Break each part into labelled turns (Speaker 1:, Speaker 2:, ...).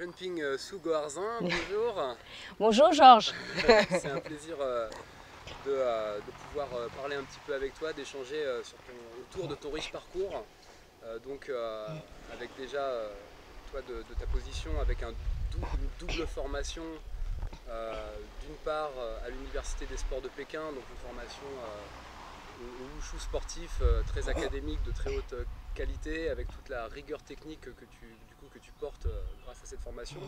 Speaker 1: Hunping Su Goharzin, bonjour.
Speaker 2: Bonjour Georges.
Speaker 1: C'est un plaisir de pouvoir parler un petit peu avec toi, d'échanger autour de ton riche parcours. Avec déjà toi de ta position avec une double formation, d'une part à l'Université des sports de Pékin, donc une formation au wushu sportif très académique, de très haute qualité, avec toute la rigueur technique que tu portes grâce à cette formation,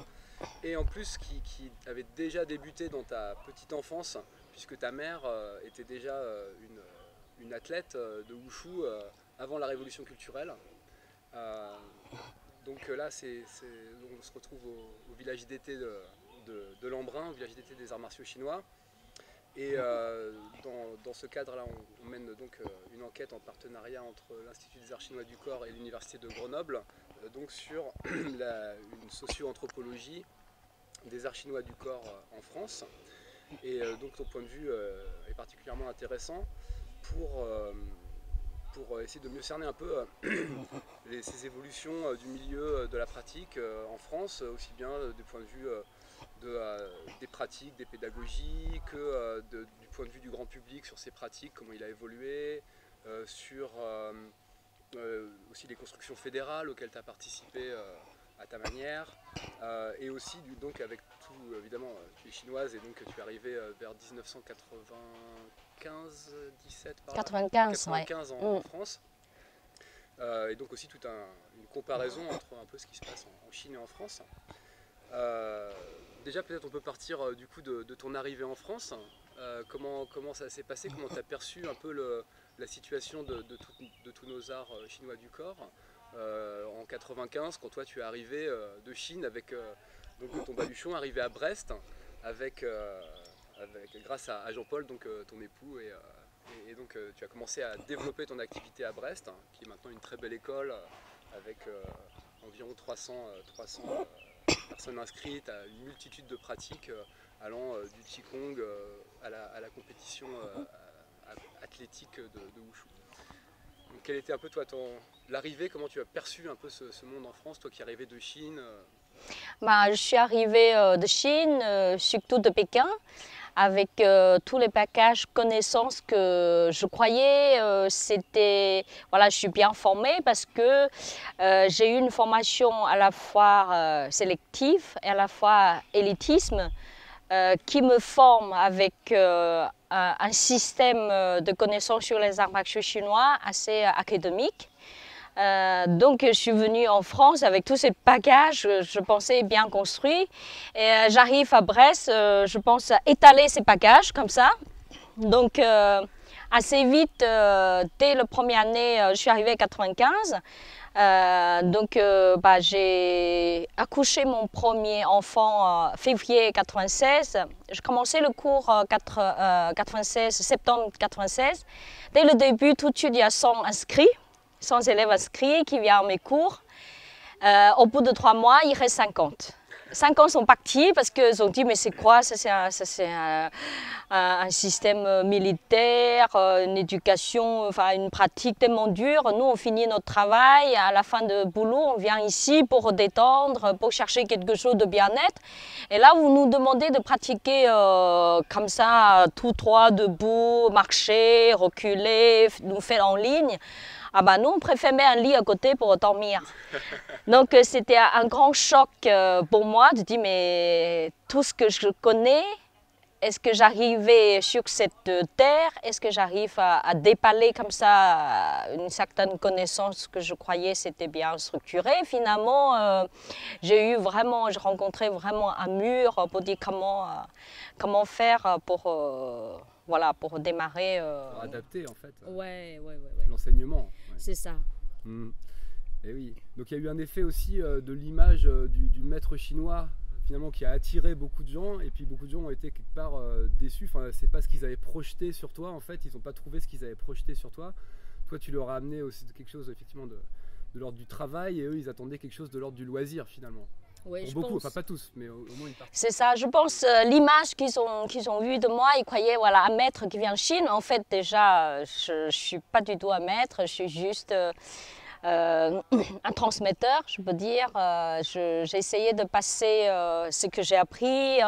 Speaker 1: et en plus qui avait déjà débuté dans ta petite enfance, puisque ta mère était déjà une athlète de wushu avant la révolution culturelle. Là, on se retrouve au village d'été de Lembrun, au village d'été des arts martiaux chinois. Et dans ce cadre-là, on mène donc une enquête en partenariat entre l'Institut des arts chinois du corps et l'Université de Grenoble, donc sur une socio-anthropologie des arts chinois du corps en France. Et donc ton point de vue est particulièrement intéressant pour essayer de mieux cerner un peu ces évolutions du milieu de la pratique en France, aussi bien du point de vue des pratiques, des pédagogies, que du point de vue du grand public sur ces pratiques, comment il a évolué, sur aussi les constructions fédérales auxquelles tu as participé à ta manière, et aussi donc avec tout, évidemment, tu es chinoise et donc tu es arrivée vers 1995, 17 par là,
Speaker 2: 95, ouais.
Speaker 1: en France. Et donc aussi toute une comparaison entre un peu ce qui se passe en Chine et en France. Déjà peut-être on peut partir du coup de ton arrivée en France. Comment ça s'est passé, comment tu as perçu un peu la situation de tous nos arts chinois du corps en 95, quand toi tu es arrivé de Chine avec donc ton baluchon, arrivé à Brest grâce à Jean-Paul, donc ton époux, et donc tu as commencé à développer ton activité à Brest, qui est maintenant une très belle école avec environ 300 personnes inscrites à une multitude de pratiques allant du Qigong à la compétition athlétique de Wushu. Donc, quelle était un peu toi l'arrivée, comment tu as perçu un peu ce monde en France, toi qui arrivais de Chine?
Speaker 2: Je suis arrivée de Chine, surtout de Pékin, avec tous les bagages connaissances que je croyais voilà, je suis bien formée parce que j'ai eu une formation à la fois sélective et à la fois élitisme, qui me forme avec un système de connaissances sur les arts martiaux chinois assez académique. Donc je suis venue en France avec tous ces bagages, je pensais bien construits, et j'arrive à Brest, je pense étaler ces bagages comme ça. Donc assez vite, dès la première année, je suis arrivée en 95. J'ai accouché mon premier enfant février 96. J'ai commencé le cours 96, septembre 96. Dès le début, tout de suite, il y a 100 inscrits. 100 élèves inscrits qui viennent à mes cours. Au bout de 3 mois, il reste 50. 50 sont partis parce qu'ils ont dit mais c'est quoi, ça c'est un système militaire, une éducation, enfin une pratique tellement dure. Nous on finit notre travail, à la fin de boulot on vient ici pour détendre, pour chercher quelque chose de bien-être. Et là vous nous demandez de pratiquer comme ça, tout droit, debout, marcher, reculer, nous faire en ligne. Ah bah nous, on préfère mettre un lit à côté pour dormir. Donc c'était un grand choc pour moi de dire mais tout ce que je connais, est-ce que j'arrivais sur cette terre, est-ce que j'arrive à déballer comme ça une certaine connaissance que je croyais c'était bien structuré. Finalement, j'ai rencontré vraiment un mur pour dire comment faire pour... voilà, pour démarrer.
Speaker 1: Pour adapter en fait
Speaker 2: ouais.
Speaker 1: l'enseignement. Ouais.
Speaker 2: C'est ça.
Speaker 1: Et oui. Donc il y a eu un effet aussi de l'image du maître chinois finalement qui a attiré beaucoup de gens, et puis beaucoup de gens ont été quelque part déçus. Enfin, c'est pas ce qu'ils avaient projeté sur toi en fait. Ils n'ont pas trouvé ce qu'ils avaient projeté sur toi. Toi, tu leur as amené aussi quelque chose effectivement de l'ordre du travail, et eux, ils attendaient quelque chose de l'ordre du loisir finalement.
Speaker 2: Oui,
Speaker 1: pour beaucoup, enfin pas tous, mais au moins une partie.
Speaker 2: C'est ça, je pense l'image qu'ils ont vue de moi, ils croyaient voilà, un maître qui vient de Chine. En fait, déjà, je ne suis pas du tout un maître, je suis juste un transmetteur, je peux dire. J'ai essayé de passer ce que j'ai appris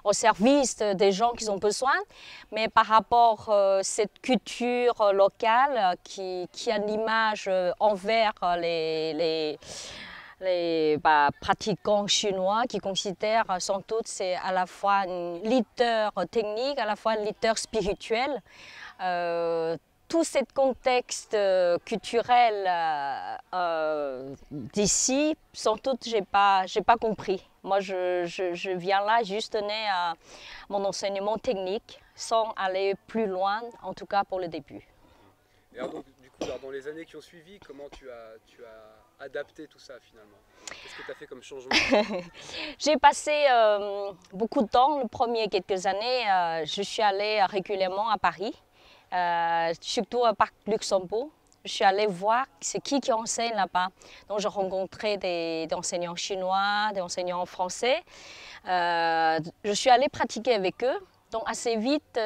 Speaker 2: au service des gens qui ont besoin, mais par rapport à cette culture locale qui a l'image envers les pratiquants chinois qui considèrent sans doute c'est à la fois un leader technique, à la fois un leader spirituel. Tout ce contexte culturel d'ici, sans doute, je n'ai pas compris. Moi, je viens là juste donner mon enseignement technique sans aller plus loin, en tout cas pour le début.
Speaker 1: Et alors donc, du coup, dans les années qui ont suivi, comment tu as adapté tout ça finalement? Qu'est-ce que tu as fait comme changement?
Speaker 2: J'ai passé beaucoup de temps, les premières quelques années, je suis allée régulièrement à Paris. Surtout au parc Luxembourg. Je suis allée voir c'est qui enseigne là-bas. Donc, j'ai rencontré des enseignants chinois, des enseignants français. Je suis allée pratiquer avec eux. Donc, assez vite,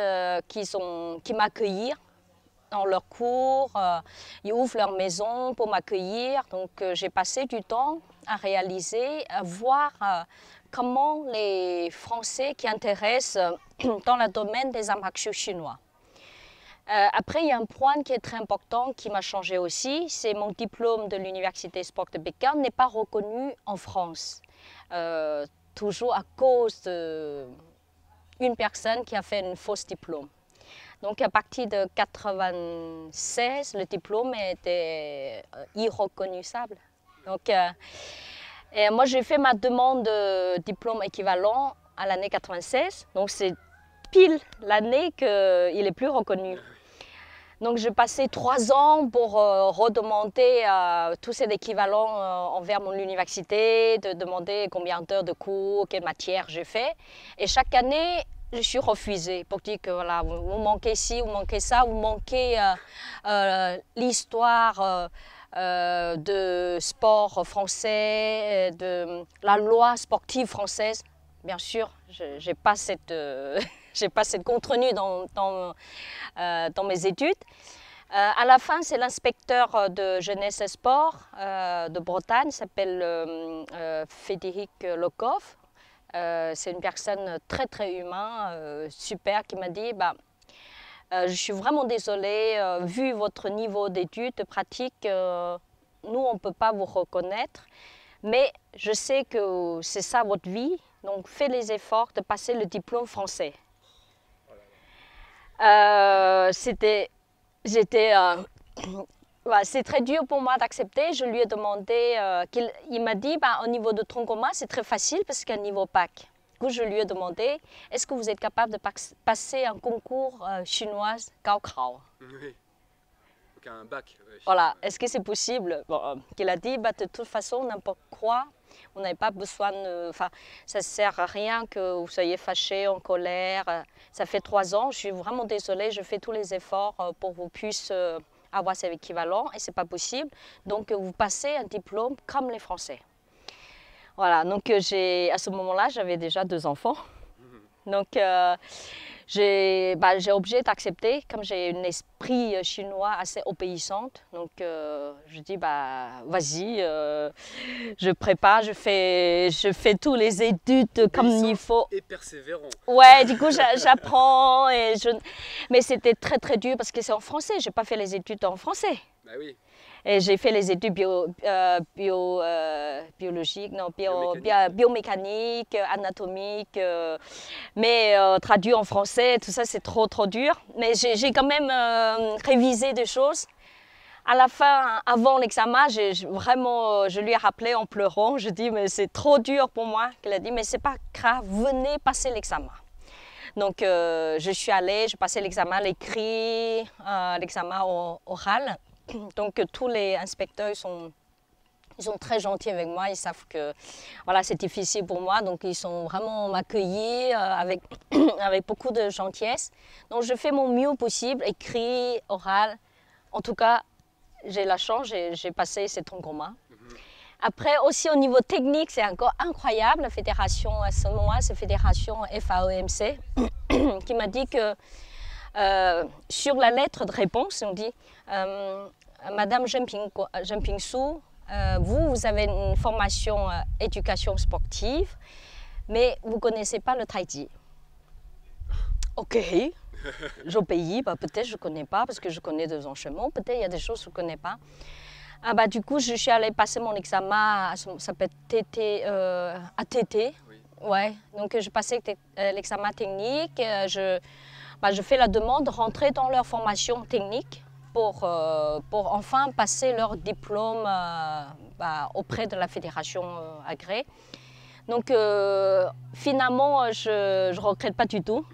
Speaker 2: qu'ils m'accueillent dans leurs cours. Ils ouvrent leur maison pour m'accueillir. Donc, j'ai passé du temps à réaliser, à voir comment les Français qui intéressent dans le domaine des arts martiaux chinois. Après, il y a un point qui est très important qui m'a changé aussi, c'est mon diplôme de l'Université Sport de Pékin n'est pas reconnu en France, toujours à cause d'une personne qui a fait un faux diplôme. Donc à partir de 1996, le diplôme était irreconnaissable. Donc, et moi, j'ai fait ma demande de diplôme équivalent à l'année 1996, donc c'est pile l'année qu'il n'est plus reconnu. Donc, j'ai passé 3 ans pour redemander tous ces équivalents envers mon université, de demander combien d'heures de cours, quelle matière j'ai fait. Et chaque année, je suis refusée pour dire que voilà, vous manquez ci, vous manquez ça, vous manquez l'histoire de sport français, de la loi sportive française. Bien sûr, je n'ai pas cette... j'ai pas cette contenu dans mes études. À la fin, c'est l'inspecteur de jeunesse et sport de Bretagne, s'appelle Frédéric Lokov. C'est une personne très très humaine, super, qui m'a dit je suis vraiment désolée, vu votre niveau d'études, de pratique, nous on ne peut pas vous reconnaître, mais je sais que c'est ça votre vie, donc faites les efforts de passer le diplôme français. C'est très dur pour moi d'accepter. Je lui ai demandé, il m'a dit au niveau de tronc commun, c'est très facile parce qu'il y a un niveau bac. Du coup, je lui ai demandé, est-ce que vous êtes capable de passer un concours chinois Gaokao?
Speaker 1: Oui, donc un bac. Ouais,
Speaker 2: voilà, est-ce que c'est possible? Bon, qu'il a dit, de toute façon, n'importe quoi. Vous n'avez pas besoin de... Enfin, ça ne sert à rien que vous soyez fâché, en colère. Ça fait 3 ans, je suis vraiment désolée, je fais tous les efforts pour que vous puissiez avoir cet équivalent et ce n'est pas possible. Donc, vous passez un diplôme comme les Français. Voilà, donc à ce moment-là, j'avais déjà 2 enfants. Donc, j'ai obligé d'accepter, comme j'ai un esprit chinois assez obéissant. Donc, je dis, vas-y, je prépare, je fais tous les études comme il faut.
Speaker 1: Et persévérant.
Speaker 2: Ouais, du coup, j'apprends. Mais c'était très, très dur parce que c'est en français. Je n'ai pas fait les études en français.
Speaker 1: Bah oui.
Speaker 2: Et j'ai fait les études biomécaniques, anatomiques, mais traduit en français, tout ça c'est trop dur. Mais j'ai quand même révisé des choses. À la fin, avant l'examen, je lui ai rappelé en pleurant, je dis mais c'est trop dur pour moi. Elle a dit mais c'est pas grave, venez passer l'examen. Donc je suis allée, j'ai passé l'examen, l'écrit, l'examen oral. Donc tous les inspecteurs ils sont très gentils avec moi, ils savent que voilà, c'est difficile pour moi, donc ils sont vraiment m'accueillis avec beaucoup de gentillesse. Donc je fais mon mieux possible, écrit, oral. En tout cas, j'ai la chance, j'ai passé ces troncs communs. Après aussi au niveau technique, c'est encore incroyable, la fédération à ce moment, c'est la fédération FAEMC qui m'a dit que sur la lettre de réponse, on dit Madame Zheng Su, vous avez une formation éducation sportive, mais vous ne connaissez pas le tai chi. Ok, j'obéis, peut-être je ne connais pas, parce que je connais des enchaînements, peut-être il y a des choses que je ne connais pas. Du coup, je suis allée passer mon examen, ça s'appelle ATT. Oui. Ouais, donc je passais l'examen technique, je fais la demande de rentrer dans leur formation technique pour enfin passer leur diplôme auprès de la fédération agréée. Donc finalement, je ne regrette pas du tout.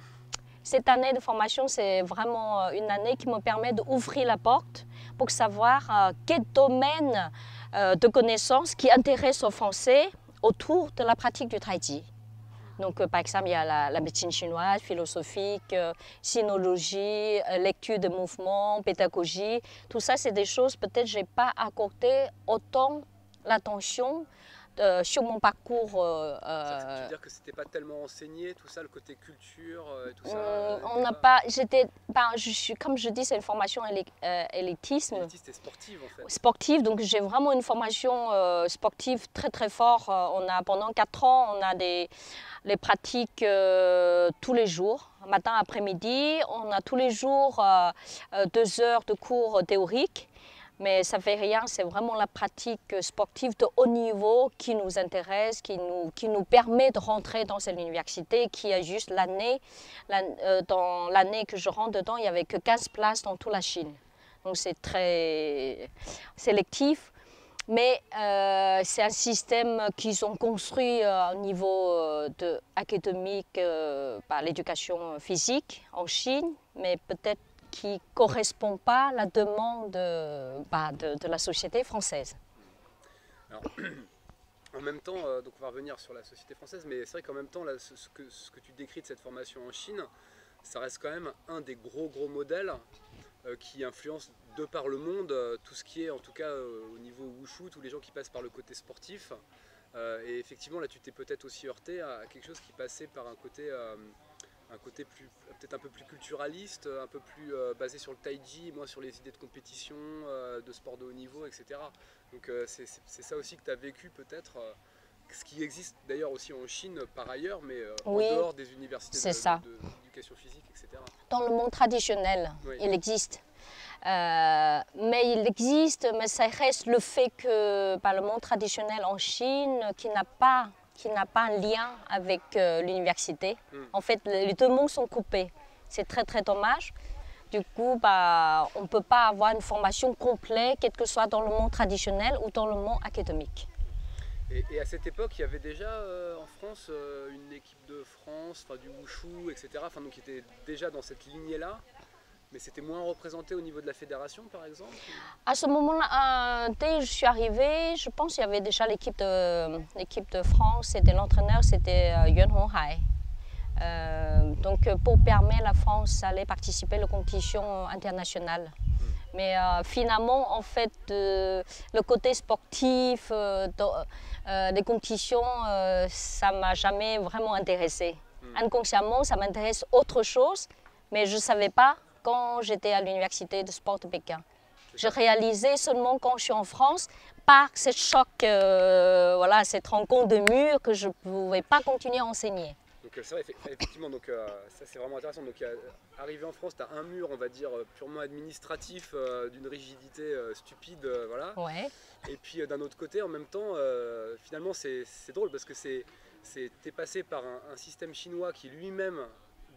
Speaker 2: Cette année de formation, c'est vraiment une année qui me permet d'ouvrir la porte pour savoir quel domaine de connaissances qui intéresse aux Français autour de la pratique du tai chi. Donc, par exemple, il y a la médecine chinoise, philosophique, sinologie, lecture de mouvements, pédagogie. Tout ça, c'est des choses peut-être que je n'ai pas accordé autant l'attention sur mon parcours.
Speaker 1: Ça veut dire que c'était pas tellement enseigné, tout ça, le côté culture et tout ça.
Speaker 2: On n'a pas. Comme je dis, c'est une formation élitisme.
Speaker 1: Élitiste et sportive en fait.
Speaker 2: Sportive, donc j'ai vraiment une formation sportive très très forte. Pendant 4 ans, on a les pratiques tous les jours, matin, après-midi. On a tous les jours 2 heures de cours théoriques. Mais ça ne fait rien, c'est vraiment la pratique sportive de haut niveau qui nous intéresse, qui nous permet de rentrer dans cette université, qui a juste l'année, dans l'année que je rentre dedans, il n'y avait que 15 places dans toute la Chine. Donc c'est très sélectif, mais c'est un système qu'ils ont construit au niveau académique par l'éducation physique en Chine, mais peut-être qui ne correspond pas à la demande de la société française.
Speaker 1: Alors, en même temps, donc on va revenir sur la société française, mais c'est vrai qu'en même temps, là, ce que tu décris de cette formation en Chine, ça reste quand même un des gros modèles qui influence de par le monde tout ce qui est, en tout cas au niveau wushu, tous les gens qui passent par le côté sportif. Et effectivement, là, tu t'es peut-être aussi heurté à quelque chose qui passait par un côté peut-être un peu plus culturaliste, un peu plus basé sur le tai chi, moins sur les idées de compétition, de sport de haut niveau, etc. Donc c'est ça aussi que tu as vécu peut-être, ce qui existe d'ailleurs aussi en Chine par ailleurs, mais
Speaker 2: oui,
Speaker 1: en dehors des universités d'éducation physique, etc.
Speaker 2: Dans le monde traditionnel, oui, il existe. Mais il existe, mais ça reste le fait que le monde traditionnel en Chine qui n'a pas un lien avec l'université. En fait, les deux mondes sont coupés. C'est très très dommage. Du coup, on ne peut pas avoir une formation complète, quel que soit dans le monde traditionnel ou dans le monde académique.
Speaker 1: Et à cette époque, il y avait déjà en France une équipe de France, du wushu, etc., donc qui était déjà dans cette lignée-là. Mais c'était moins représenté au niveau de la fédération, par exemple?
Speaker 2: À ce moment-là, dès que je suis arrivée, je pense qu'il y avait déjà l'équipe de France, c'était l'entraîneur, c'était Yuan Honghai. Donc pour permettre à la France d'aller participer aux compétitions internationales. Mais finalement, en fait, le côté sportif des compétitions, ça ne m'a jamais vraiment intéressée. Inconsciemment, ça m'intéresse autre chose, mais je ne savais pas quand j'étais à l'université de sport de Pékin. Je réalisais seulement quand je suis en France, par ce choc, cette rencontre de mur, que je ne pouvais pas continuer à enseigner.
Speaker 1: Donc c'est vrai, effectivement, donc, ça c'est vraiment intéressant. Donc arrivé en France, tu as un mur, on va dire, purement administratif, d'une rigidité stupide, voilà.
Speaker 2: Ouais.
Speaker 1: Et puis d'un autre côté, en même temps, finalement c'est drôle parce que t'es passé par un système chinois qui lui-même,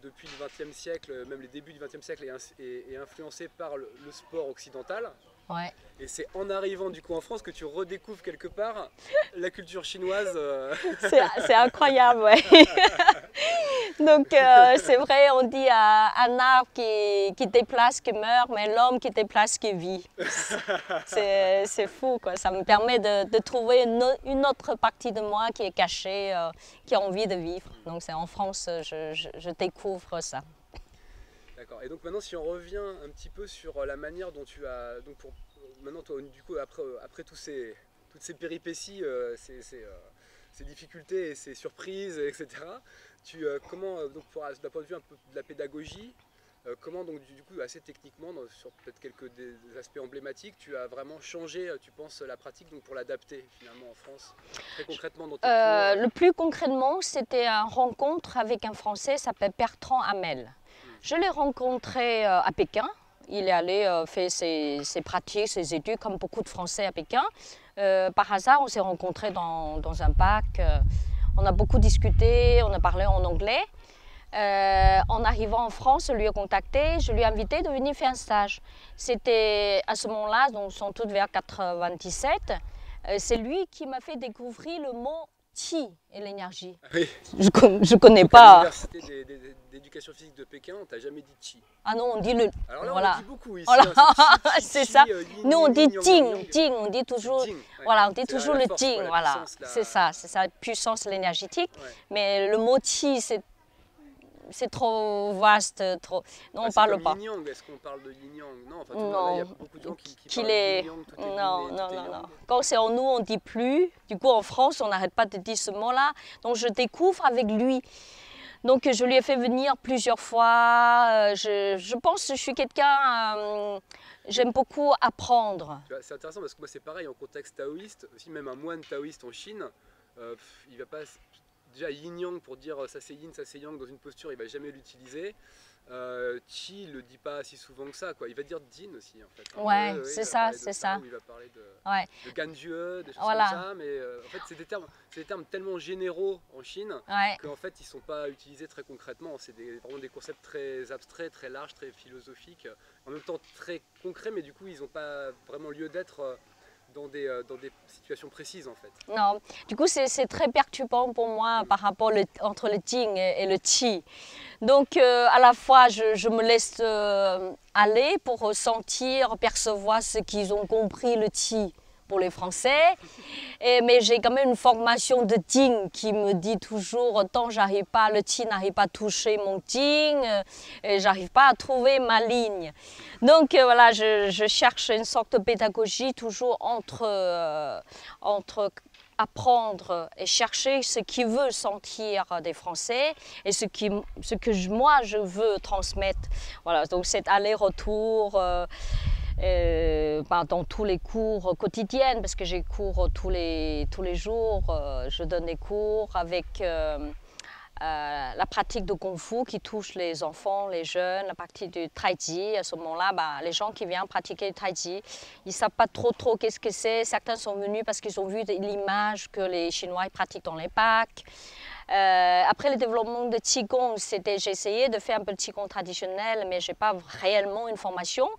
Speaker 1: depuis le XXe siècle, même les débuts du XXe siècle, est influencé par le sport occidental.
Speaker 2: Ouais.
Speaker 1: Et c'est en arrivant du coup en France que tu redécouvres quelque part la culture chinoise.
Speaker 2: C'est incroyable, ouais. Donc c'est vrai, on dit un arbre qui déplace, qui meurt, mais l'homme qui déplace, qui vit. C'est fou, quoi. Ça me permet de trouver une autre partie de moi qui est cachée, qui a envie de vivre. Donc c'est en France, je découvre ça.
Speaker 1: D'accord. Et donc maintenant, si on revient un petit peu sur la manière dont tu as, maintenant toi, du coup, après toutes ces péripéties, ces difficultés et ces surprises, etc. Comment, donc d'un point de vue un peu de la pédagogie, Comment donc du coup assez techniquement sur peut-être quelques des aspects emblématiques, tu as vraiment changé, tu penses, la pratique donc pour l'adapter finalement en France, très concrètement dans tes cours
Speaker 2: Le plus concrètement, c'était une rencontre avec un Français qui s'appelle Bertrand Hamel. Je l'ai rencontré à Pékin. Il est allé faire ses pratiques, ses études, comme beaucoup de Français à Pékin. Par hasard, on s'est rencontrés dans un parc. On a beaucoup discuté, on a parlé en anglais. En arrivant en France, je lui ai contacté, je lui ai invité de venir faire un stage. C'était à ce moment-là, donc sans doute vers 97. C'est lui qui m'a fait découvrir le mot Qi et l'énergie.
Speaker 1: Oui.
Speaker 2: Je connais
Speaker 1: Donc,
Speaker 2: pas.
Speaker 1: à l'université d'éducation physique de Pékin, on t'a jamais dit Qi.
Speaker 2: Ah non, on dit le.
Speaker 1: Alors là,
Speaker 2: voilà.
Speaker 1: on dit beaucoup ici.
Speaker 2: Voilà.
Speaker 1: Hein,
Speaker 2: C'est ça.
Speaker 1: yin,
Speaker 2: Nous, on dit
Speaker 1: yang,
Speaker 2: Jing,
Speaker 1: yang.
Speaker 2: Jing, on dit toujours.
Speaker 1: Jing, ouais.
Speaker 2: Voilà, on dit
Speaker 1: C'est
Speaker 2: toujours
Speaker 1: la
Speaker 2: le
Speaker 1: force,
Speaker 2: Jing,
Speaker 1: quoi, la
Speaker 2: voilà.
Speaker 1: puissance, la-
Speaker 2: C'est ça, puissance énergétique.
Speaker 1: Ouais.
Speaker 2: Mais le mot Qi, c'est trop vaste, trop. Non, on
Speaker 1: c'est
Speaker 2: parle
Speaker 1: comme
Speaker 2: pas.
Speaker 1: Yin Yang, est-ce qu'on parle de Yin Yang? Non, enfin,
Speaker 2: Non.
Speaker 1: là, il y a beaucoup de gens qui
Speaker 2: Qu'il
Speaker 1: parlent de
Speaker 2: est.
Speaker 1: Yin Yang, tout est
Speaker 2: Non,
Speaker 1: yin et
Speaker 2: non,
Speaker 1: tout est
Speaker 2: non,
Speaker 1: yang.
Speaker 2: non. Quand c'est en nous, on dit plus. Du coup, en France, on n'arrête pas de dire ce mot-là. Donc, je découvre avec lui. Donc, je lui ai fait venir plusieurs fois. Je pense que je suis quelqu'un. J'aime beaucoup apprendre.
Speaker 1: Tu vois, c'est intéressant parce que moi, c'est pareil en contexte taoïste. Aussi, même un moine taoïste en Chine, il va pas. Déjà, Yin Yang pour dire ça c'est yin, ça c'est yang dans une posture, il va jamais l'utiliser. Qi il le dit pas si souvent que ça, quoi. Il va dire Jin aussi en fait.
Speaker 2: Ouais, c'est ça, c'est ça.
Speaker 1: Il va parler de
Speaker 2: Ouais,
Speaker 1: Ganjue, des choses
Speaker 2: Voilà.
Speaker 1: comme ça, mais en fait c'est des termes tellement généraux en Chine
Speaker 2: ouais.
Speaker 1: qu'en fait ils sont pas utilisés très concrètement. C'est vraiment des concepts très abstraits, très larges, très philosophiques, en même temps très concrets, mais du coup ils n'ont pas vraiment lieu d'être dans des situations précises en fait.
Speaker 2: Non, du coup, c'est très perturbant pour moi par rapport entre le Jing et le Qi. Donc, à la fois, je me laisse aller pour ressentir, percevoir ce qu'ils ont compris le Qi pour les Français. Mais j'ai quand même une formation de Jing qui me dit toujours, tant j'arrive pas, le Qi n'arrive pas à toucher mon Jing, et j'arrive pas à trouver ma ligne. Donc voilà, je cherche une sorte de pédagogie toujours entre apprendre et chercher ce qu'ils veulent sentir des Français et ce que moi je veux transmettre. Voilà, donc cet aller-retour dans tous les cours quotidiens, parce que j'ai cours tous les jours, je donne des cours avec la pratique de Kung Fu qui touche les enfants, les jeunes, la pratique du Tai Chi. À ce moment-là, les gens qui viennent pratiquer le Tai Chi, ils ne savent pas trop qu'est-ce que c'est. Certains sont venus parce qu'ils ont vu l'image que les Chinois pratiquent dans les parcs. Après le développement de Qigong, j'ai essayé de faire un peu de Qigong traditionnel, mais je n'ai pas réellement une formation.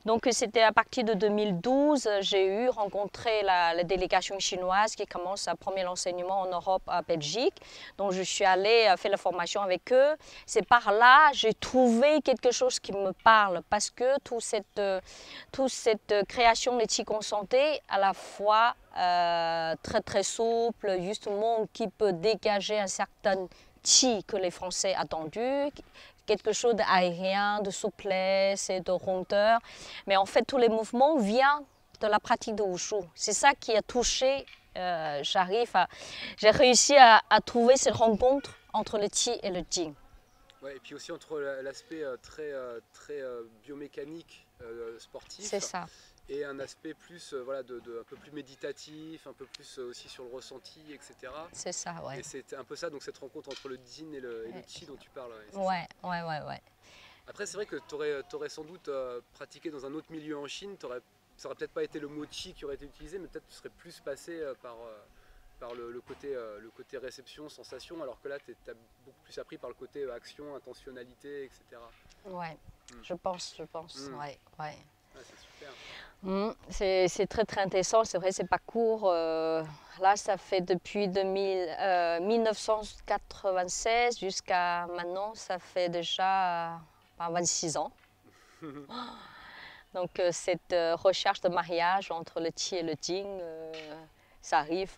Speaker 2: Donc c'était à partir de 2012, j'ai rencontré la délégation chinoise qui commence à premier l'enseignement en Europe, à Belgique. Donc je suis allée faire la formation avec eux. C'est par là j'ai trouvé quelque chose qui me parle parce que toute cette création de Qigong santé, à la fois très souple, justement qui peut dégager un certain Qi que les Français attendu, quelque chose d'aérien, de souplesse et de rondeur. Mais en fait, tous les mouvements viennent de la pratique de Wushu. C'est ça qui a touché. J'ai réussi à trouver cette rencontre entre le Qi et le Jing.
Speaker 1: Ouais, et puis aussi entre l'aspect très biomécanique, sportif.
Speaker 2: C'est ça.
Speaker 1: Et un aspect plus un peu plus méditatif, un peu plus aussi sur le ressenti, etc.
Speaker 2: C'est ça, ouais.
Speaker 1: Et c'est un peu ça, donc cette rencontre entre le Jin et le Qi dont tu parles.
Speaker 2: Ouais.
Speaker 1: Après, c'est vrai que tu aurais sans doute pratiqué dans un autre milieu en Chine, ça aurait peut-être pas été le mot Qi qui aurait été utilisé, mais peut-être tu serais plus passé par le côté réception, sensation, alors que là, tu as beaucoup plus appris par le côté action, intentionnalité, etc.
Speaker 2: Ouais, je pense. Ouais.
Speaker 1: Ah, c'est super.
Speaker 2: C'est très intéressant, c'est vrai, ces parcours. Là, ça fait depuis 1996 jusqu'à maintenant, ça fait déjà 26 ans. Donc, cette recherche de mariage entre le Qi et le Jing, ça arrive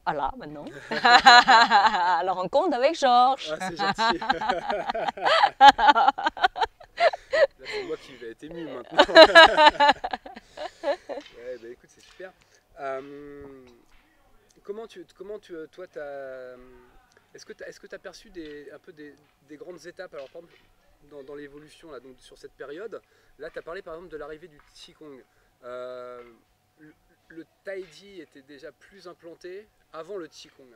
Speaker 2: à là, maintenant. À la rencontre avec Georges.
Speaker 1: Ah, c'est gentil. Là, c'est moi qui vais être ému maintenant. Ouais, bah, écoute, c'est super. Toi, est-ce que tu as perçu un peu des grandes étapes? Alors, par exemple, dans l'évolution donc sur cette période. Là, tu as parlé par exemple de l'arrivée du Qigong. Le Taiji était déjà plus implanté avant le Qigong.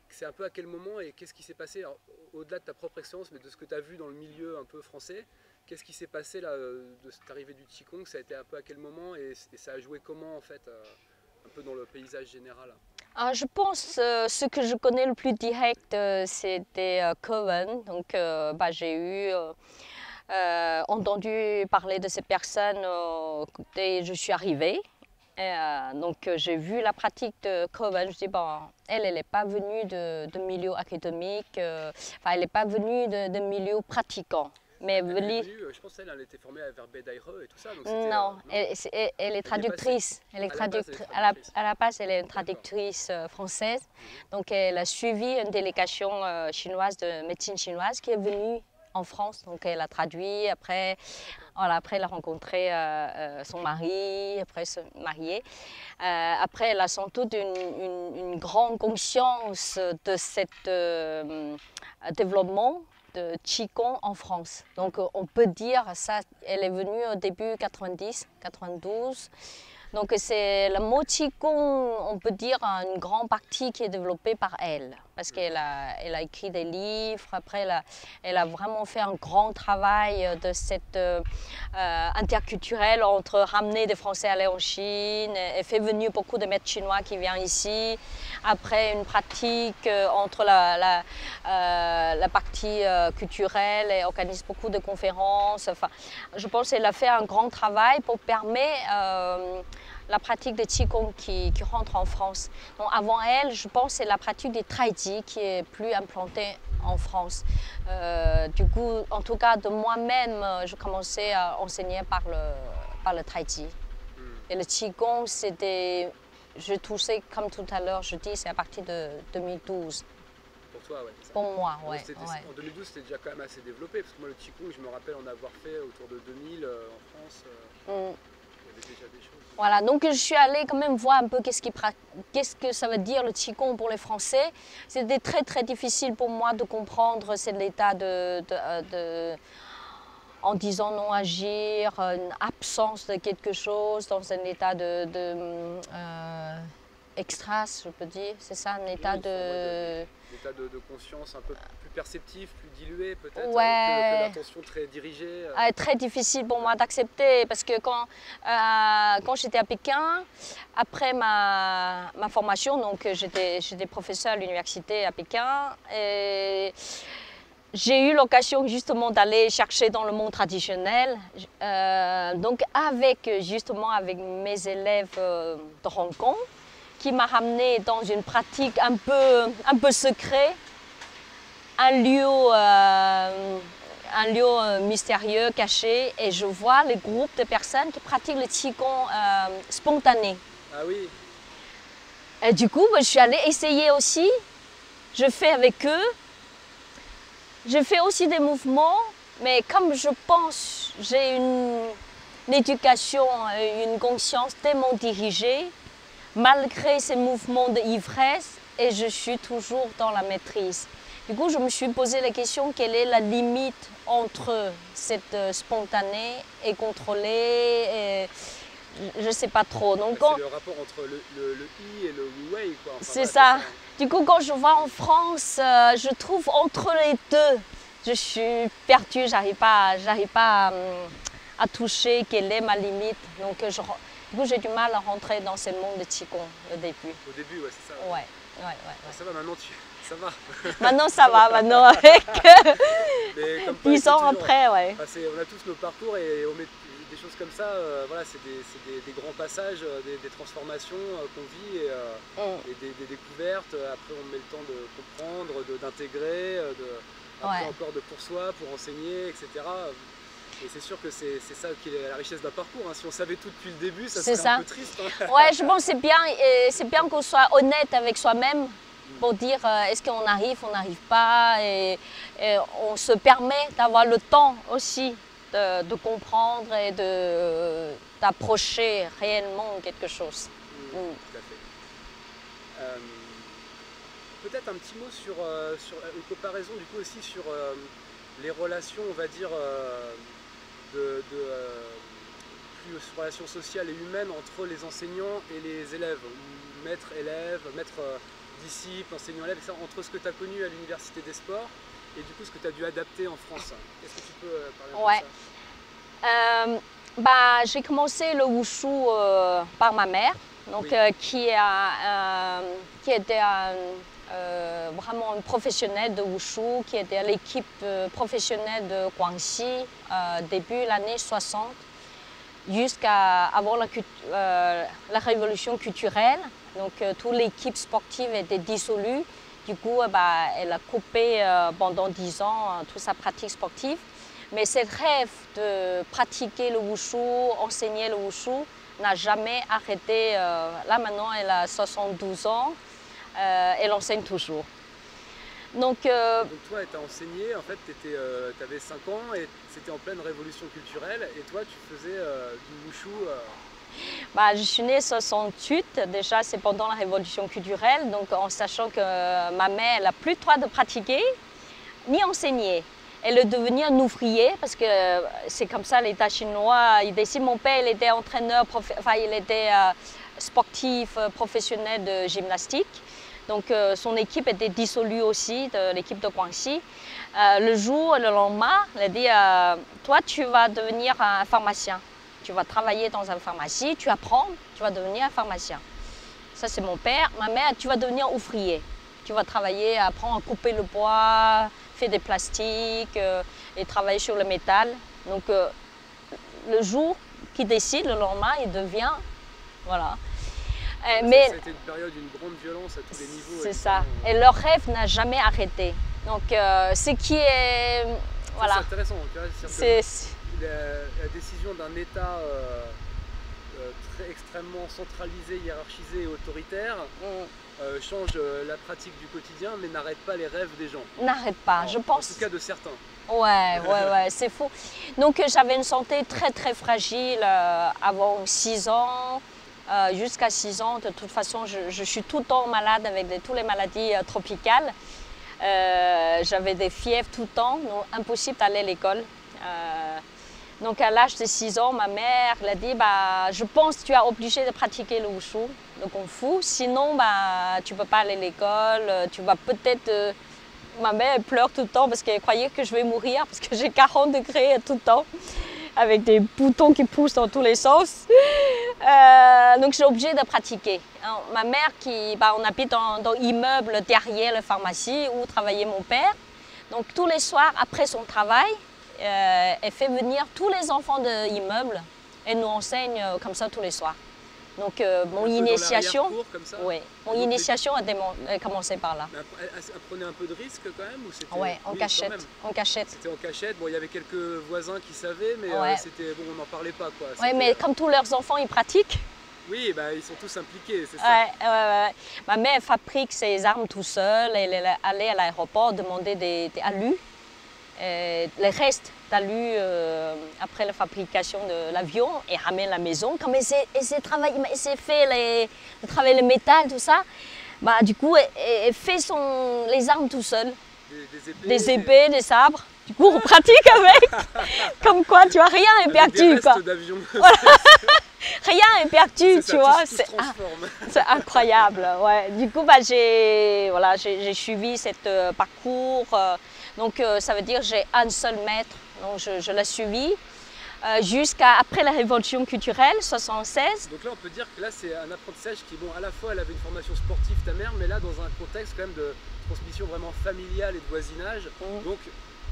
Speaker 1: C'est un peu à quel moment et qu'est-ce qui s'est passé au-delà de ta propre expérience, mais de ce que tu as vu dans le milieu un peu français? Qu'est-ce qui s'est passé là de cette arrivée du Qigong? Ça a été un peu à quel moment et ça a joué comment en fait, un peu dans le paysage général?
Speaker 2: Je pense ce que je connais le plus direct, c'était Cohen. Donc, j'ai eu entendu parler de ces personnes dès que je suis arrivée. Donc, j'ai vu la pratique de Cohen. Je dis, bon, elle n'est pas venue de milieu académique, elle n'est pas venue de milieu pratiquant. Mais
Speaker 1: je pense qu'elle était formée vers Bedaire et tout ça. Donc
Speaker 2: non, elle est traductrice. À la base, elle est une traductrice française. Donc, elle a suivi une délégation chinoise de médecine chinoise qui est venue en France. Donc, elle a traduit. Après, elle a rencontré son mari, après se marier. Après, elle a sans doute une grande conscience de ce développement de Qigong en France. Donc on peut dire ça, elle est venue au début 90, 92. Donc c'est le mot Qigong, on peut dire une grande partie qui est développée par elle. Parce qu'elle a écrit des livres, après elle a vraiment fait un grand travail de cette interculturel entre ramener des Français aller en Chine. Elle fait venir beaucoup de maîtres chinois qui viennent ici. Après une pratique entre la partie culturelle, elle organise beaucoup de conférences. Enfin, je pense qu'elle a fait un grand travail pour permettre la pratique de Qigong qui rentre en France. Donc avant elle, je pense que c'est la pratique du Taiji qui est plus implantée en France. Du coup, en tout cas, de moi-même, je commençais à enseigner par le Taiji. Et le Qigong, je touchais, comme tout à l'heure, je dis, c'est à partir de 2012.
Speaker 1: Pour toi, ouais.
Speaker 2: Pour moi, ouais.
Speaker 1: En 2012, c'était déjà quand même assez développé, parce que moi, le Qigong, je me rappelle en avoir fait autour de 2000 en France. Il y avait déjà des choses.
Speaker 2: Voilà, donc je suis allée quand même voir un peu qu'est-ce que ça veut dire le Qigong pour les Français. C'était très très difficile pour moi de comprendre c'est l'état en disant non agir, une absence de quelque chose dans un état extase, je peux dire. C'est ça, un état
Speaker 1: l'état de conscience un peu plus perceptif, plus dilué peut-être,
Speaker 2: ouais.
Speaker 1: que l'attention très dirigée.
Speaker 2: Très difficile pour moi d'accepter parce que quand j'étais à Pékin, après ma formation, donc j'étais professeur à l'université à Pékin, et j'ai eu l'occasion justement d'aller chercher dans le monde traditionnel. Donc avec mes élèves de Hong Kong, qui m'a ramené dans une pratique un peu secret, un lieu mystérieux, caché, et je vois les groupes de personnes qui pratiquent le Qigong spontané.
Speaker 1: Ah oui.
Speaker 2: Et du coup, je suis allée essayer aussi. Je fais avec eux. Je fais aussi des mouvements, mais comme je pense, j'ai une éducation, une conscience tellement dirigée, malgré ces mouvements d'ivresse, et je suis toujours dans la maîtrise. Du coup, je me suis posé la question, quelle est la limite entre cette spontanée et contrôlée, je ne sais pas trop.
Speaker 1: C'est le rapport entre le I et le Wu Wei, quoi. Enfin,
Speaker 2: c'est ça. Du coup, quand je vais en France, je trouve entre les deux, je suis perdue, j'arrive pas à toucher quelle est ma limite. Donc, du coup, j'ai du mal à rentrer dans ce monde de Qigong au début.
Speaker 1: Au début, ouais, c'est ça.
Speaker 2: Ouais.
Speaker 1: Ça va maintenant, ça va.
Speaker 2: Maintenant, ça va. Maintenant, avec 10 ans après, ouais.
Speaker 1: Enfin, on a tous nos parcours et on met des choses comme ça. Voilà, c'est des grands passages, des transformations qu'on vit et des découvertes. Après, on met le temps de comprendre, d'intégrer, après encore de pour soi, pour enseigner, etc. Et c'est sûr que c'est ça qui est la richesse d'un parcours. Hein. Si on savait tout depuis le début, ça serait un peu triste. Hein.
Speaker 2: Ouais, je pense que c'est bien qu'on soit honnête avec soi-même pour dire est-ce qu'on arrive, on n'arrive pas. Et on se permet d'avoir le temps aussi de comprendre et d'approcher réellement quelque chose.
Speaker 1: Tout à fait. Peut-être un petit mot sur une comparaison du coup aussi sur les relations, on va dire, plus relations sociales et humaines entre les enseignants et les élèves, ou maître-élève, maître-disciple, enseignant-élève, entre ce que tu as connu à l'Université des Sports et du coup ce que tu as dû adapter en France. Est-ce que tu peux parler un peu de ça?
Speaker 2: J'ai commencé le wushu par ma mère, donc,
Speaker 1: Oui.
Speaker 2: qui était vraiment une professionnelle de wushu, qui était à l'équipe professionnelle de Guangxi début l'année 60, jusqu'à avant la révolution culturelle. Donc toute l'équipe sportive était dissolue. Du coup, elle a coupé pendant 10 ans toute sa pratique sportive. Mais ce rêve de pratiquer le wushu, enseigner le wushu, n'a jamais arrêté. Là maintenant, elle a 72 ans, elle enseigne toujours.
Speaker 1: Donc toi, tu as enseigné, en fait, tu avais 5 ans et c'était en pleine révolution culturelle et toi, tu faisais du wushu.
Speaker 2: Je suis née en 68, déjà c'est pendant la révolution culturelle, donc en sachant que ma mère n'a plus le droit de pratiquer ni enseigner. Elle est devenue un ouvrier parce que c'est comme ça l'État chinois, il décide. Mon père il était entraîneur, il était sportif professionnel de gymnastique. Donc son équipe était dissolue aussi, l'équipe de Guangxi. Le lendemain, elle a dit toi tu vas devenir un pharmacien. Tu vas travailler dans une pharmacie, tu apprends, tu vas devenir un pharmacien. Ça c'est mon père. Ma mère, tu vas devenir ouvrier. Tu vas travailler, apprendre à couper le bois, faire des plastiques et travailler sur le métal. Donc le jour qu'il décide, le lendemain, il devient, voilà.
Speaker 1: C'était une période d'une grande violence à tous les niveaux.
Speaker 2: C'est ça. Et leur rêve n'a jamais arrêté. Donc ce qui est, voilà.
Speaker 1: C'est intéressant. La décision d'un État extrêmement centralisé, hiérarchisé et autoritaire change la pratique du quotidien, mais n'arrête pas les rêves des gens.
Speaker 2: N'arrête pas, je pense.
Speaker 1: En tout cas de certains.
Speaker 2: Ouais, c'est fou. Donc j'avais une santé très très fragile avant 6 ans. Jusqu'à 6 ans, de toute façon, je suis tout le temps malade avec toutes les maladies tropicales. J'avais des fièvres tout le temps, donc impossible d'aller à l'école. Donc à l'âge de 6 ans, ma mère l'a dit je pense que tu es obligé de pratiquer le wushu, le kung fu, sinon tu ne peux pas aller à l'école, tu vas peut-être... Ma mère elle pleure tout le temps parce qu'elle croyait que je vais mourir parce que j'ai 40 degrés tout le temps, avec des boutons qui poussent dans tous les sens. Donc j'ai obligé de pratiquer. Alors, ma mère, on habite dans l'immeuble derrière la pharmacie où travaillait mon père. Donc tous les soirs, après son travail, elle fait venir tous les enfants de l'immeuble. Elle nous enseigne comme ça tous les soirs. Donc mon initiation, mon initiation a commencé par là.
Speaker 1: Elle prenait un peu de risque quand même ou c'était...
Speaker 2: Ouais, en cachette. En cachette.
Speaker 1: C'était en cachette. Bon, il y avait quelques voisins qui savaient, mais c'était bon, on n'en parlait pas quoi.
Speaker 2: Oui, mais comme tous leurs enfants, ils pratiquent.
Speaker 1: Oui, ils sont tous impliqués, c'est ça.
Speaker 2: Ouais. Ma mère fabrique ses armes tout seule. Elle est allée à l'aéroport demander des alus. Les restes d'alus après la fabrication de l'avion et ramène à la maison. Comme elle s'est fait le métal, tout ça, du coup, elle fait les armes tout seule. Des épées, des sabres. Du coup, on pratique avec. Comme quoi, tu vois, rien n'est perdu. Voilà. Rien n'est perdu, tu vois. C'est incroyable. Ouais. Du coup, j'ai suivi ce parcours. Donc, ça veut dire que j'ai un seul maître. Donc, je l'ai suivi jusqu'à après la révolution culturelle, 76.
Speaker 1: Donc là, on peut dire que là, c'est un apprentissage qui, bon, à la fois, elle avait une formation sportive, ta mère, mais là, dans un contexte quand même de transmission vraiment familiale et de voisinage. Donc,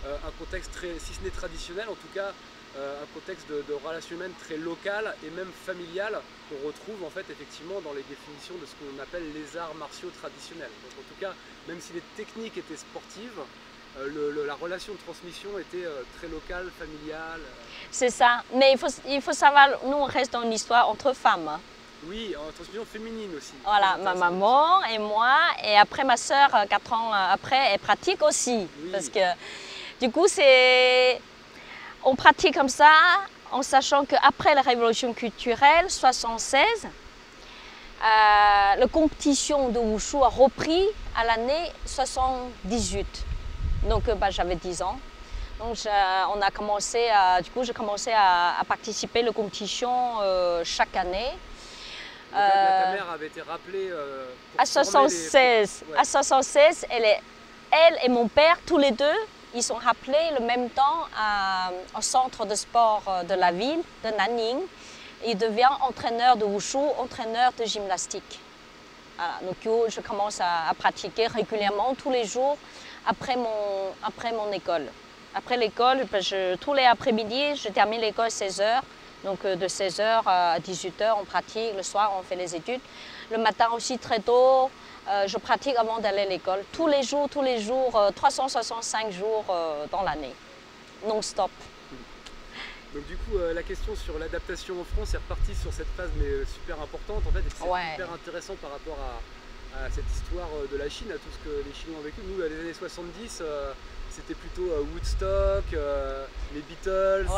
Speaker 1: un contexte très, si ce n'est traditionnel, en tout cas, un contexte de relations humaines très local et même familial qu'on retrouve en fait effectivement dans les définitions de ce qu'on appelle les arts martiaux traditionnels. Donc en tout cas, même si les techniques étaient sportives, la relation de transmission était très locale, familiale.
Speaker 2: C'est ça, mais il faut savoir, nous on reste dans une histoire entre femmes.
Speaker 1: Oui, en transmission féminine aussi.
Speaker 2: Voilà, ma maman et moi, et après ma soeur, 4 ans après, elle pratique aussi. Oui. Parce que du coup, on pratique comme ça, en sachant qu'après la révolution culturelle, 76, la compétition de wushu a repris à l'année 78. Donc j'avais 10 ans. Donc, on a commencé du coup, j'ai commencé à participer à la compétition chaque année.
Speaker 1: Donc là, ta mère avait été rappelée pour
Speaker 2: à 76,
Speaker 1: Ouais.
Speaker 2: à 76, elle et mon père, tous les deux, ils sont rappelés le même temps au centre de sport de la ville, de Nanning. Il devient entraîneur de wushu, entraîneur de gymnastique. Voilà, donc je commence à pratiquer régulièrement tous les jours après mon école. Après l'école, tous les après-midi, je termine l'école à 16h. Donc de 16h à 18h, on pratique. Le soir, on fait les études. Le matin aussi, très tôt, je pratique avant d'aller à l'école. Tous les jours, 365 jours dans l'année, non-stop.
Speaker 1: Donc du coup, la question sur l'adaptation en France est repartie sur cette phase, mais super importante en fait, et c'est hyper intéressant par rapport à cette histoire de la Chine, à tout ce que les Chinois ont vécu. Nous, les années 70, c'était plutôt Woodstock, les Beatles,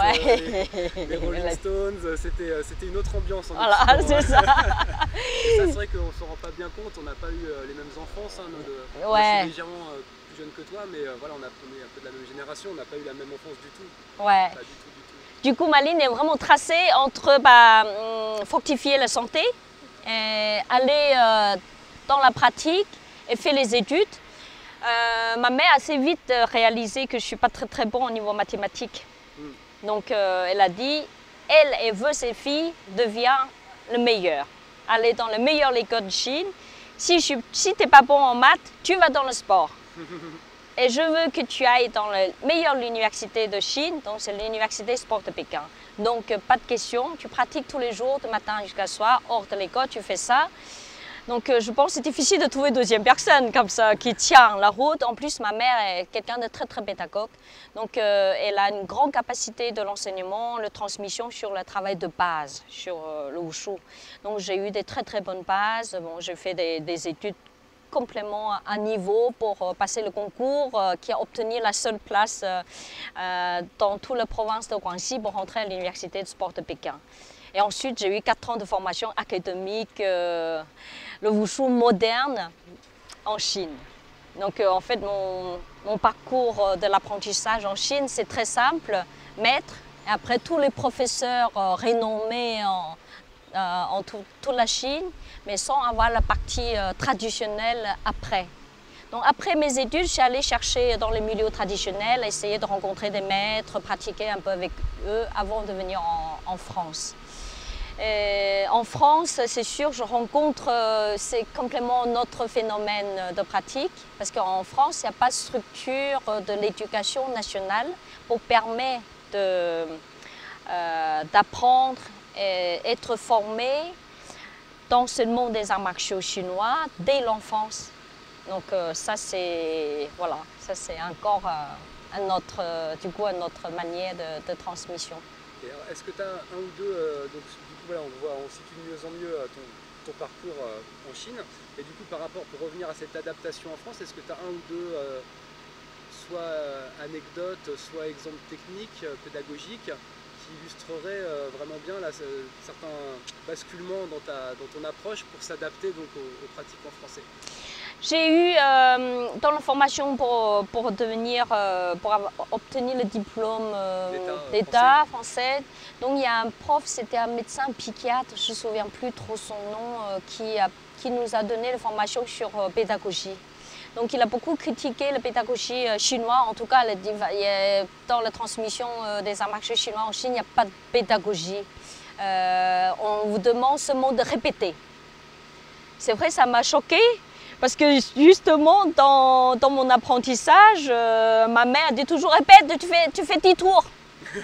Speaker 1: les Rolling Stones, c'était une autre ambiance en
Speaker 2: Voilà, c'est ça.
Speaker 1: Et ça, c'est vrai qu'on ne s'en rend pas bien compte, on n'a pas eu les mêmes enfances, hein, moi, je suis légèrement plus jeune que toi, mais voilà, on est un peu de la même génération, on n'a pas eu la même enfance du tout.
Speaker 2: Ouais.
Speaker 1: Pas du tout.
Speaker 2: Du coup, ma ligne est vraiment tracée entre fortifier la santé, et aller dans la pratique et faire les études. Ma mère a assez vite réalisé que je ne suis pas très bon au niveau mathématique. Donc, elle a dit, elle veut ses filles deviennent le meilleur. Aller dans le meilleur école de Chine. Si tu n'es pas bon en maths, tu vas dans le sport. Et je veux que tu ailles dans la meilleure université de Chine, donc c'est l'université sport de Pékin. Donc pas de question, tu pratiques tous les jours, de matin jusqu'à soir, hors de l'école, tu fais ça. Donc je pense que c'est difficile de trouver une deuxième personne comme ça qui tient la route. En plus, ma mère est quelqu'un de très pédagogue. Donc elle a une grande capacité de l'enseignement, de transmission sur le travail de base, sur le wushu. Donc j'ai eu des très bonnes bases. Bon, j'ai fait des études complément à niveau pour passer le concours, qui a obtenu la seule place dans toute la province de Guangxi pour rentrer à l'université de sport de Pékin. Et ensuite, j'ai eu 4 ans de formation académique, le wushu moderne en Chine. Donc en fait, mon parcours de l'apprentissage en Chine, c'est très simple, maître, et après tous les professeurs renommés en toute la Chine, mais sans avoir la partie traditionnelle après. Donc après mes études, je suis allée chercher dans les milieux traditionnels, essayer de rencontrer des maîtres, pratiquer un peu avec eux avant de venir en France. Et en France, c'est sûr, je rencontre, c'est complètement notre phénomène de pratique, parce qu'en France, il n'y a pas de structure de l'éducation nationale pour permettre d'apprendre et être formé dans ce monde des arts martiaux chinois dès l'enfance. Donc ça c'est encore une autre manière de transmission.
Speaker 1: Est-ce que tu as un ou deux, donc du coup voilà, on situe de mieux en mieux ton parcours en Chine, et du coup par rapport, pour revenir à cette adaptation en France, est-ce que tu as un ou deux soit anecdotes, soit exemples techniques, pédagogiques, qui illustrerait vraiment bien là, certains basculements dans ton approche pour s'adapter donc aux pratiques en français?
Speaker 2: J'ai eu dans la formation pour obtenir le diplôme d'État français. Donc il y a un prof, c'était un médecin psychiatre, je ne me souviens plus trop son nom, qui nous a donné la formation sur pédagogie. Donc il a beaucoup critiqué la pédagogie chinoise, en tout cas dans la transmission des arts martiaux chinois en Chine, il n'y a pas de pédagogie. On vous demande seulement de répéter. C'est vrai, ça m'a choquée, parce que justement dans mon apprentissage, ma mère dit toujours répète, tu fais 10 tours,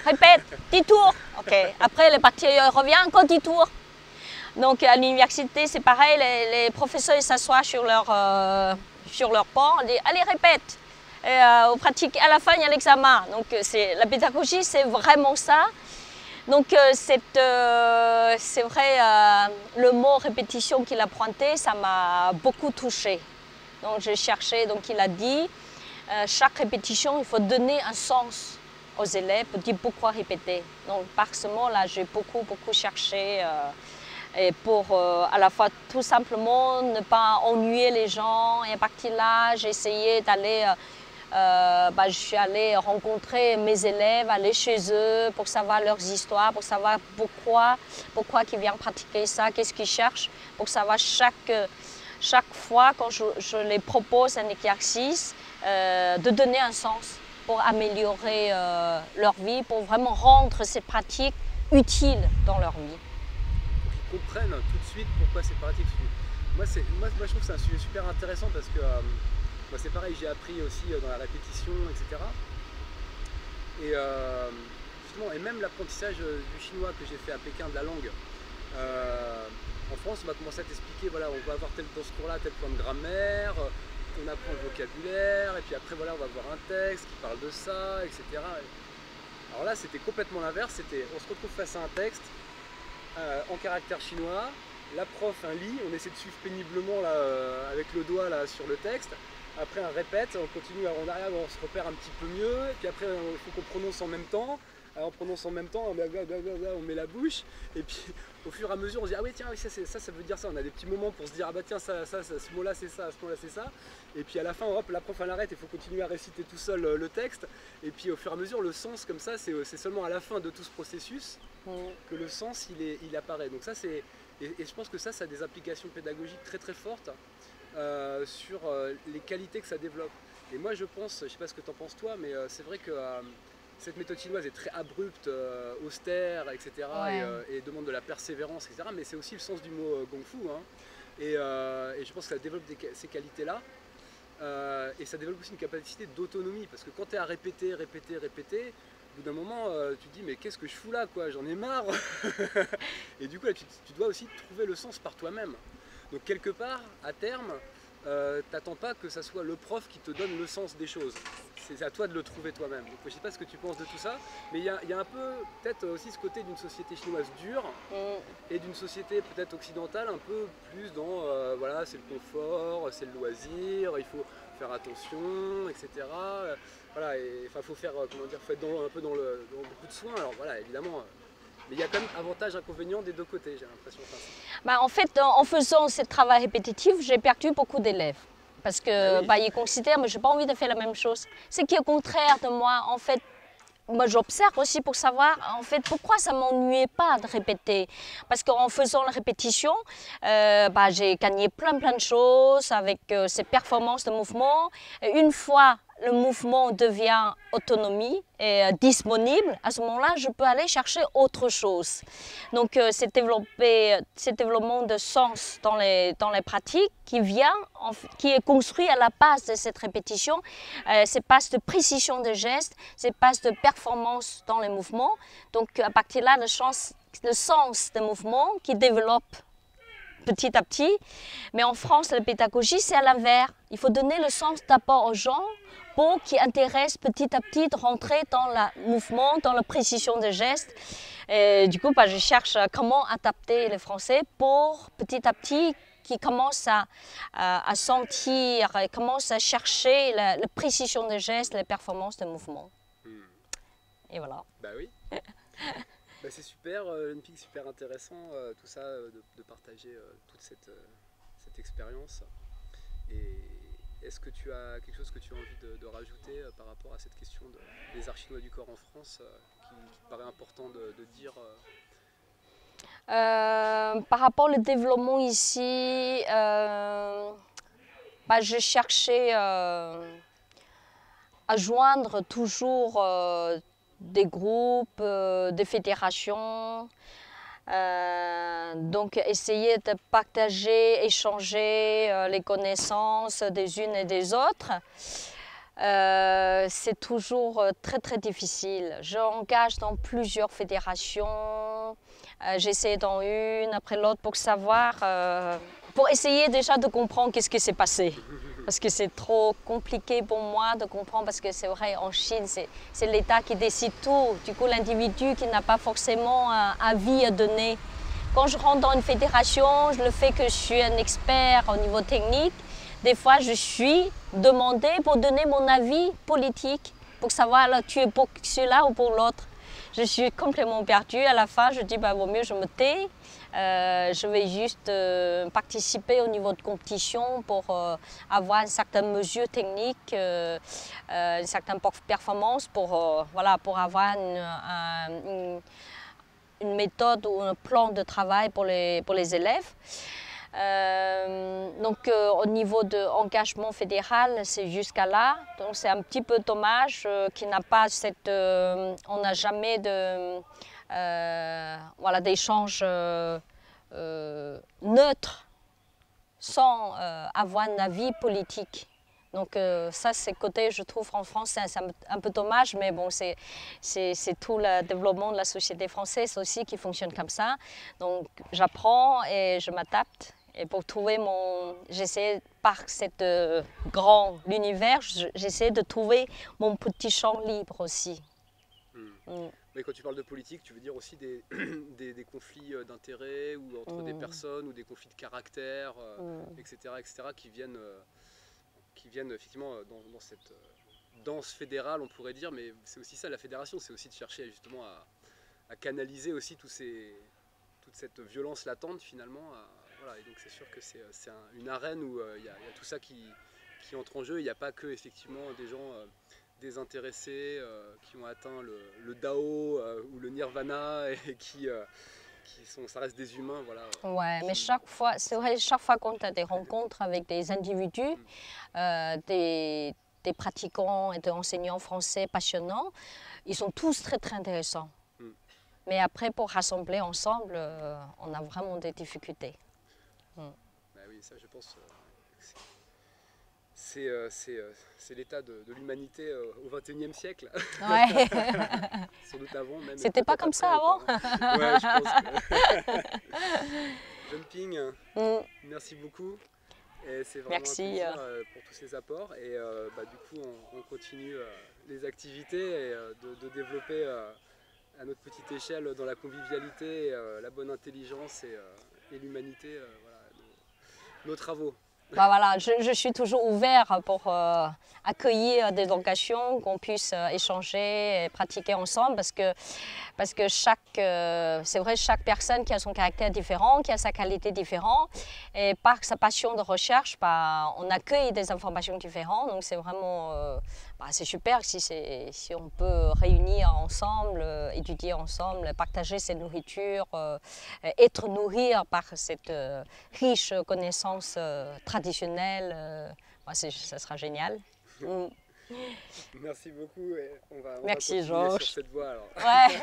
Speaker 2: répète, 10 tours. Ok. Après elle est partie, revient encore 10 tours. Donc à l'université c'est pareil, les professeurs s'assoient sur leur banc, on dit allez répète, on pratique, à la fin il y a l'examen. Donc la pédagogie c'est vraiment ça. Donc c'est vrai, le mot répétition qu'il a pointé, ça m'a beaucoup touchée. Donc j'ai cherché, donc il a dit, chaque répétition il faut donner un sens aux élèves pour dire pourquoi répéter. Donc par ce mot-là j'ai beaucoup cherché. Et pour à la fois tout simplement ne pas ennuyer les gens. Et à partir de là, j'ai essayé d'aller je suis allée rencontrer mes élèves, aller chez eux pour savoir leurs histoires, pour savoir pourquoi ils viennent pratiquer ça, qu'est-ce qu'ils cherchent, pour savoir chaque fois quand je les propose un exercice, de donner un sens pour améliorer leur vie, pour vraiment rendre ces pratiques utiles dans leur vie.
Speaker 1: Pour qu'ils comprennent tout de suite pourquoi c'est pratique. Moi, je trouve que c'est un sujet super intéressant parce que moi, c'est pareil, j'ai appris aussi dans la répétition, etc. Et justement, et même l'apprentissage du chinois que j'ai fait à Pékin, de la langue. En France, on va commencer à t'expliquer, voilà, on va avoir dans ce cours-là tel point de grammaire, on apprend le vocabulaire, et puis après, voilà, on va voir un texte qui parle de ça, etc. Alors là, c'était complètement l'inverse, on se retrouve face à un texte en caractère chinois, la prof lit, on essaie de suivre péniblement là, avec le doigt là, sur le texte, après on répète, on continue, on arrive, on se repère un petit peu mieux, et puis après il faut qu'on prononce en même temps. Alors, on prononce en même temps, on met la bouche, et puis au fur et à mesure on se dit ah oui tiens oui, ça veut dire ça, on a des petits moments pour se dire ah bah tiens ça ce mot là c'est ça, ce mot là c'est ça, et puis à la fin hop la prof elle arrête, il faut continuer à réciter tout seul le texte, et puis au fur et à mesure le sens comme ça c'est seulement à la fin de tout ce processus que le sens il apparaît. Donc ça c'est, et je pense que ça a des applications pédagogiques très très fortes sur les qualités que ça développe. Et moi je pense, je sais pas ce que tu en penses toi, mais c'est vrai que cette méthode chinoise est très abrupte, austère, etc.
Speaker 2: Ouais.
Speaker 1: Et demande de la persévérance, etc. Mais c'est aussi le sens du mot Gong Fu. Hein. Et je pense que ça développe ces qualités-là. Et ça développe aussi une capacité d'autonomie. Parce que quand tu es à répéter, au bout d'un moment, tu te dis mais qu'est-ce que je fous là, quoi, j'en ai marre. Et du coup, là, tu dois aussi trouver le sens par toi-même. Donc quelque part, à terme, t'attends pas que ça soit le prof qui te donne le sens des choses. C'est à toi de le trouver toi-même. Donc je sais pas ce que tu penses de tout ça, mais il y a un peu peut-être aussi ce côté d'une société chinoise dure et d'une société peut-être occidentale un peu plus dans voilà, c'est le confort, c'est le loisir, il faut faire attention, etc. Voilà, et enfin faut faire comment dire, faut être un peu dans beaucoup de soins. Alors voilà, évidemment. Mais il y a quand même avantages, inconvénients des deux côtés, j'ai l'impression.
Speaker 2: En fait, en faisant ce travail répétitif, j'ai perdu beaucoup d'élèves. Parce que ils considèrent, mais je n'ai pas envie de faire la même chose. Ce qui est au contraire de moi, en fait, moi j'observe aussi pour savoir en fait pourquoi ça ne m'ennuyait pas de répéter. Parce qu'en faisant la répétition, j'ai gagné plein de choses avec ces performances de mouvement. Et une fois le mouvement devient autonomie et disponible, à ce moment-là, je peux aller chercher autre chose. Donc, c'est développement de sens dans les pratiques qui est construit à la base de cette répétition. C'est base de précision de gestes, c'est base de performance dans les mouvements. Donc, à partir de là, le sens des mouvements qui développe petit à petit. Mais en France, la pédagogie, c'est à l'inverse. Il faut donner le sens d'abord aux gens pour qu'ils intéressent petit à petit de rentrer dans le mouvement, dans la précision des gestes. Et du coup, je cherche comment adapter les Français pour petit à petit qu'ils commencent à sentir, commencent à chercher la précision des gestes, les performances de mouvement. Et voilà.
Speaker 1: Bah oui. C'est super, une pique super intéressant, tout ça, de partager toute cette expérience. Et est-ce que tu as quelque chose que tu as envie de rajouter par rapport à cette question des arts chinois du corps en France, qui te paraît important de dire
Speaker 2: Par rapport au développement ici, je cherchais à joindre toujours des groupes, des fédérations, donc essayer de partager, échanger les connaissances des unes et des autres. C'est toujours très difficile. J'engage dans plusieurs fédérations, j'essaie dans une après l'autre pour savoir, pour essayer déjà de comprendre qu'est-ce qui s'est passé. Parce que c'est trop compliqué pour moi de comprendre, parce que c'est vrai, en Chine, c'est l'État qui décide tout. Du coup, l'individu qui n'a pas forcément un avis à donner. Quand je rentre dans une fédération, je le fais que je suis un expert au niveau technique. Des fois, je suis demandée pour donner mon avis politique, pour savoir là, tu es pour celui-là ou pour l'autre. Je suis complètement perdue. À la fin, je dis, vaut mieux je me tais. Je vais juste participer au niveau de compétition pour avoir une certaine mesure technique, une certaine performance pour, voilà, pour avoir une méthode ou un plan de travail pour les élèves. Donc au niveau de engagement fédéral, c'est jusqu'à là. Donc c'est un petit peu dommage qu'il n'a pas cette, on n'a jamais de, voilà, d'échange neutre sans avoir un avis politique. Donc ça, c'est côté, je trouve, en France, c'est un peu dommage, mais bon, c'est tout le développement de la société française aussi qui fonctionne comme ça. Donc j'apprends et je m'adapte. Et pour trouver j'essaie par cette l'univers, j'essaie de trouver mon petit champ libre aussi.
Speaker 1: Mais quand tu parles de politique, tu veux dire aussi des conflits d'intérêts ou entre des personnes ou des conflits de caractère, etc., qui viennent effectivement dans cette danse fédérale, on pourrait dire, mais c'est aussi ça la fédération, c'est aussi de chercher justement à canaliser aussi toute cette violence latente finalement. Voilà, et donc c'est sûr que c'est une arène où il y a tout ça qui entre en jeu. Il n'y a pas que effectivement des gens désintéressés qui ont atteint le Dao ou le Nirvana et ça reste des humains, voilà.
Speaker 2: Ouais, mais chaque fois, c'est vrai, chaque fois qu'on a des rencontres avec des individus, des pratiquants et des enseignants français passionnants, ils sont tous très très intéressants. Mais après, pour rassembler ensemble, on a vraiment des difficultés.
Speaker 1: Bah oui, ça je pense, c'est l'état de l'humanité au XXIe siècle.
Speaker 2: Ouais.
Speaker 1: Sans doute avant même.
Speaker 2: C'était pas comme ça avant.
Speaker 1: Ouais, je pense que... Jeune Ping, merci beaucoup. C'est vraiment un plaisir pour tous ces apports. Et du coup, on continue les activités et de développer à notre petite échelle dans la convivialité, la bonne intelligence et l'humanité, voilà, nos travaux.
Speaker 2: Bah voilà, je suis toujours ouvert pour accueillir des occasions, qu'on puisse échanger et pratiquer ensemble parce que c'est vrai, chaque personne qui a son caractère différent, qui a sa qualité différente et par sa passion de recherche, on accueille des informations différentes. Donc c'est vraiment c'est super si on peut réunir ensemble, étudier ensemble, partager cette nourriture, être nourri par cette riche connaissance traditionnelle. Ça sera génial.
Speaker 1: Merci beaucoup. Et on va
Speaker 2: Merci
Speaker 1: continuer
Speaker 2: Georges.
Speaker 1: sur cette voie alors.
Speaker 2: Ouais.